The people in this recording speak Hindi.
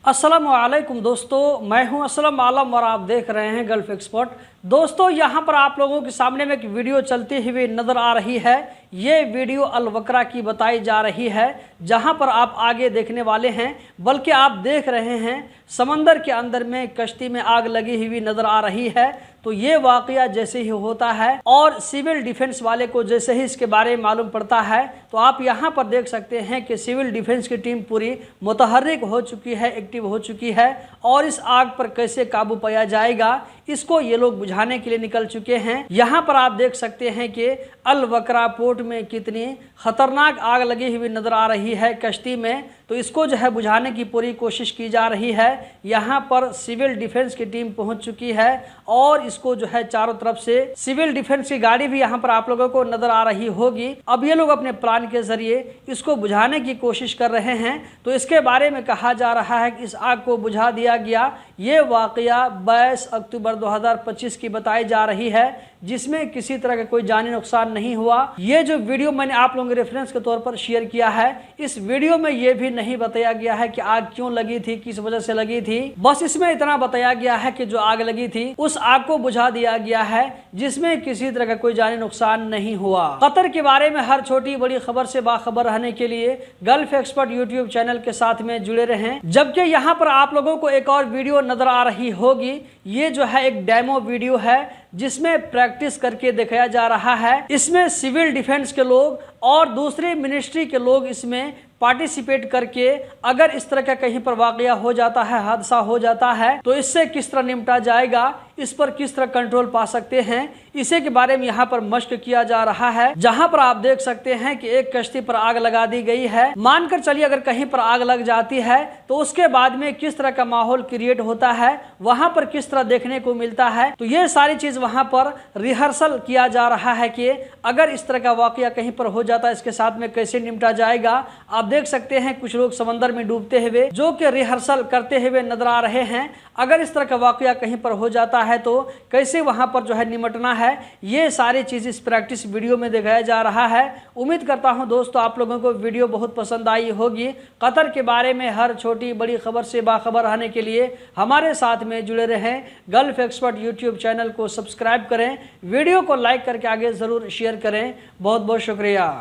अस्सलामुअलैकुम दोस्तों, मैं हूं असलम आलम और आप देख रहे हैं गल्फ एक्सपर्ट। दोस्तों, यहां पर आप लोगों के सामने में एक वीडियो चलती हुई नज़र आ रही है। ये वीडियो अल वकरा की बताई जा रही है, जहां पर आप आगे देखने वाले हैं, बल्कि आप देख रहे हैं समंदर के अंदर में कश्ती में आग लगी हुई नज़र आ रही है। तो ये वाक़या जैसे ही होता है और सिविल डिफेंस वाले को जैसे ही इसके बारे में मालूम पड़ता है, तो आप यहाँ पर देख सकते हैं कि सिविल डिफेंस की टीम पूरी मुतहर्रिक हो चुकी है, एक्टिव हो चुकी है और इस आग पर कैसे काबू पाया जाएगा इसको ये लोग बुझाने के लिए निकल चुके हैं। यहाँ पर आप देख सकते हैं कि अल वकरा पोर्ट में कितनी खतरनाक आग लगी हुई नजर आ रही है कश्ती में। तो इसको जो है बुझाने की पूरी कोशिश की जा रही है। यहाँ पर सिविल डिफेंस की टीम पहुंच चुकी है और इसको जो है चारों तरफ से सिविल डिफेंस की गाड़ी भी यहाँ पर आप लोगों को नजर आ रही होगी। अब ये लोग अपने प्लान के जरिए इसको बुझाने की कोशिश कर रहे हैं। तो इसके बारे में कहा जा रहा है कि इस आग को बुझा दिया गया। ये वाकया 22 अक्टूबर 2025 की बताई जा रही है, जिसमें किसी तरह का कोई जानी नुकसान नहीं हुआ। ये जो वीडियो मैंने आप लोगों के रेफरेंस के तौर पर शेयर किया है, इस वीडियो में ये भी नहीं बताया गया है कि आग क्यों लगी थी, किस वजह से लगी थी। बस इसमें इतना बताया गया है कि जो आग लगी थी उस आग को बुझा दिया गया है, जिसमें किसी तरह का कोई जानी नुकसान नहीं हुआ। कतर के बारे में हर छोटी बड़ी खबर से बाखबर रहने के लिए गल्फ एक्सपर्ट यूट्यूब चैनल के साथ में जुड़े रहें। जबकि यहाँ पर आप लोगों को एक और वीडियो नजर आ रही होगी। ये जो है एक डेमो वीडियो है, जिसमें प्रैक्टिस करके दिखाया जा रहा है। इसमें सिविल डिफेंस के लोग और दूसरे मिनिस्ट्री के लोग इसमें पार्टिसिपेट करके अगर इस तरह का कहीं पर वाकया हो जाता है, हादसा हो जाता है, तो इससे किस तरह निपटा जाएगा, इस पर किस तरह कंट्रोल पा सकते हैं, इसी के बारे में यहाँ पर मशक किया जा रहा है। जहाँ पर आप देख सकते हैं कि एक कश्ती पर आग लगा दी गई है। मानकर चलिए अगर कहीं पर आग लग जाती है तो उसके बाद में किस तरह का माहौल क्रिएट होता है, वहां पर किस तरह देखने को मिलता है। तो ये सारी चीज वहां पर रिहर्सल किया जा रहा है कि अगर इस तरह का वाकया कहीं पर हो जाता है, इसके साथ में कैसे निपटा जाएगा। आप देख सकते हैं कुछ लोग समंदर में डूबते हुए जो कि रिहर्सल करते हुए नजर आ रहे हैं। अगर इस तरह का वाकया कहीं पर हो जाता है तो कैसे वहां पर जो है निपटना है, ये सारी चीज इस प्रैक्टिस वीडियो में दिखाया जा रहा है। उम्मीद करता हूं दोस्तों आप लोगों को वीडियो बहुत पसंद आई होगी। कतर के बारे में हर छोटी बड़ी खबर से बाखबर रहने के लिए हमारे साथ में जुड़े रहें। गल्फ एक्सपर्ट यूट्यूब चैनल को सब्सक्राइब करें, वीडियो को लाइक करके आगे जरूर शेयर करें। बहुत बहुत शुक्रिया।